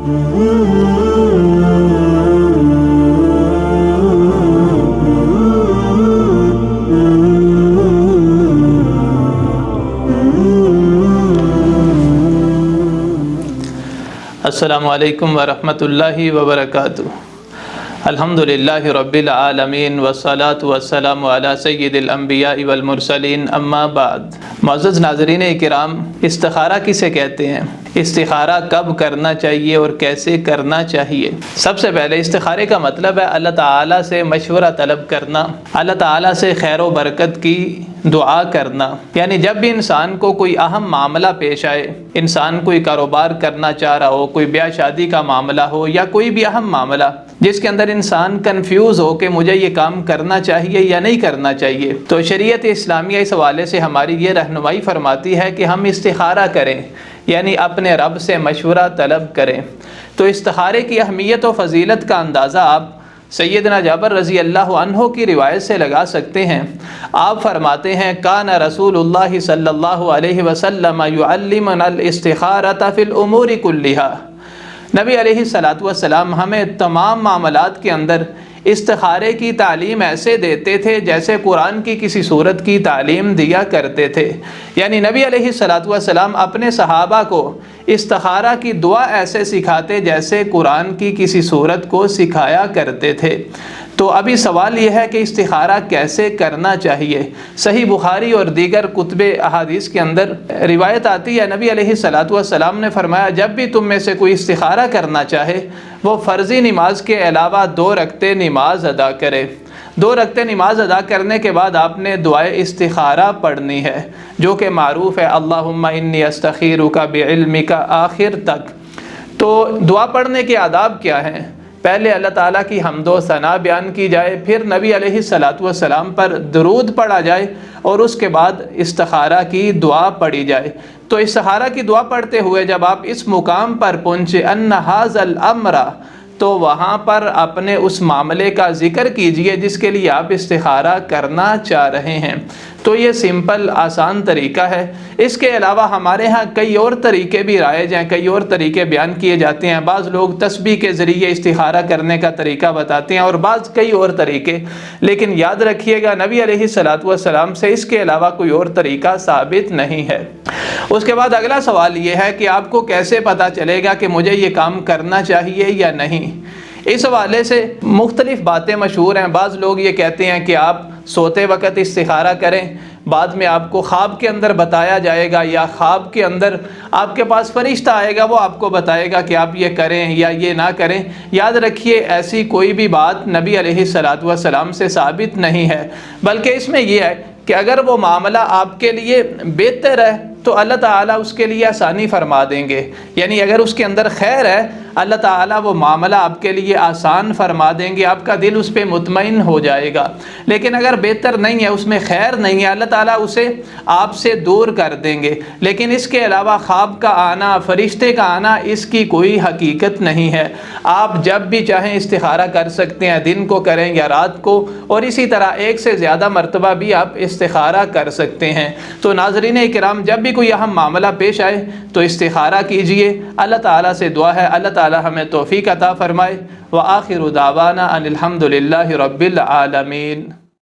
السلام علیکم ورحمۃ اللہ وبرکاتہ۔ الحمدللہ رب العالمین والصلاة والسلام علی سید الانبیاء والمرسلین، اما بعد۔ معزز ناظرین اکرام، استخارہ کسے کہتے ہیں؟ استخارہ کب کرنا چاہیے اور کیسے کرنا چاہیے؟ سب سے پہلے استخارے کا مطلب ہے اللہ تعالیٰ سے مشورہ طلب کرنا، اللہ تعالیٰ سے خیر و برکت کی دعا کرنا۔ یعنی جب بھی انسان کو کوئی اہم معاملہ پیش آئے، انسان کوئی کاروبار کرنا چاہ رہا ہو، کوئی بیاہ شادی کا معاملہ ہو یا کوئی بھی اہم معاملہ جس کے اندر انسان کنفیوز ہو کہ مجھے یہ کام کرنا چاہیے یا نہیں کرنا چاہیے، تو شریعت اسلامیہ اس حوالے سے ہماری یہ رہنمائی فرماتی ہے کہ ہم استخارہ کریں، یعنی اپنے رب سے مشورہ طلب کریں۔ تو استخارے کی اہمیت و فضیلت کا اندازہ آپ سیدنا جابر رضی اللہ عنہ کی روایت سے لگا سکتے ہیں۔ آپ فرماتے ہیں کان رسول اللہ صلی اللہ علیہ وسلم یعلمنا الاستخارۃ فی الامور کلھا۔ نبی علیہ الصلوۃ والسلام ہمیں تمام معاملات کے اندر استخارے کی تعلیم ایسے دیتے تھے جیسے قرآن کی کسی سورت کی تعلیم دیا کرتے تھے۔ یعنی نبی علیہ الصلوۃ والسلام اپنے صحابہ کو استخارہ کی دعا ایسے سکھاتے جیسے قرآن کی کسی سورت کو سکھایا کرتے تھے۔ تو ابھی سوال یہ ہے کہ استخارہ کیسے کرنا چاہیے؟ صحیح بخاری اور دیگر کتب احادیث کے اندر روایت آتی ہے، نبی علیہ الصلوۃ والسلام نے فرمایا جب بھی تم میں سے کوئی استخارہ کرنا چاہے وہ فرضی نماز کے علاوہ 2 رکعتیں نماز ادا کرے۔ 2 رکعتیں نماز ادا کرنے کے بعد آپ نے دعائے استخارہ پڑھنی ہے جو کہ معروف ہے، اللہم انی استخیرک بعلمک آخر تک۔ تو دعا پڑھنے کے آداب کیا ہیں؟ پہلے اللہ تعالیٰ کی حمد و ثنا بیان کی جائے، پھر نبی علیہ الصلوۃ والسلام پر درود پڑھا جائے اور اس کے بعد استخارہ کی دعا پڑھی جائے۔ تو استخارہ کی دعا پڑھتے ہوئے جب آپ اس مقام پر پہنچے ان ھذا الامر، تو وہاں پر اپنے اس معاملے کا ذکر کیجئے جس کے لیے آپ استخارہ کرنا چاہ رہے ہیں۔ تو یہ سمپل آسان طریقہ ہے۔ اس کے علاوہ ہمارے ہاں کئی اور طریقے بھی رائج ہیں، کئی اور طریقے بیان کیے جاتے ہیں۔ بعض لوگ تسبیح کے ذریعے استخارہ کرنے کا طریقہ بتاتے ہیں اور بعض کئی اور طریقے، لیکن یاد رکھیے گا نبی علیہ الصلوۃ والسلام سے اس کے علاوہ کوئی اور طریقہ ثابت نہیں ہے۔ اس کے بعد اگلا سوال یہ ہے کہ آپ کو کیسے پتہ چلے گا کہ مجھے یہ کام کرنا چاہیے یا نہیں؟ اس حوالے سے مختلف باتیں مشہور ہیں۔ بعض لوگ یہ کہتے ہیں کہ آپ سوتے وقت استخارہ کریں، بعد میں آپ کو خواب کے اندر بتایا جائے گا یا خواب کے اندر آپ کے پاس فرشتہ آئے گا، وہ آپ کو بتائے گا کہ آپ یہ کریں یا یہ نہ کریں۔ یاد رکھیے ایسی کوئی بھی بات نبی علیہ الصلوۃ والسلام سے ثابت نہیں ہے، بلکہ اس میں یہ ہے کہ اگر وہ معاملہ آپ کے لیے بہتر ہے تو اللہ تعالیٰ اس کے لیے آسانی فرما دیں گے۔ یعنی اگر اس کے اندر خیر ہے اللہ تعالیٰ وہ معاملہ آپ کے لیے آسان فرما دیں گے، آپ کا دل اس پہ مطمئن ہو جائے گا۔ لیکن اگر بہتر نہیں ہے، اس میں خیر نہیں ہے، اللہ تعالیٰ اسے آپ سے دور کر دیں گے۔ لیکن اس کے علاوہ خواب کا آنا، فرشتے کا آنا، اس کی کوئی حقیقت نہیں ہے۔ آپ جب بھی چاہیں استخارہ کر سکتے ہیں، دن کو کریں یا رات کو، اور اسی طرح 1 سے زیادہ مرتبہ بھی آپ استخارہ کر سکتے ہیں۔ تو ناظرین اکرام، جب بھی کوئی اہم معاملہ پیش آئے تو استخارہ کیجئے۔ اللہ تعالیٰ سے دعا ہے اللہ تعالیٰ ہمیں توفیق عطا فرمائے۔ وآخر دعوانا ان الحمد للہ رب العالمین۔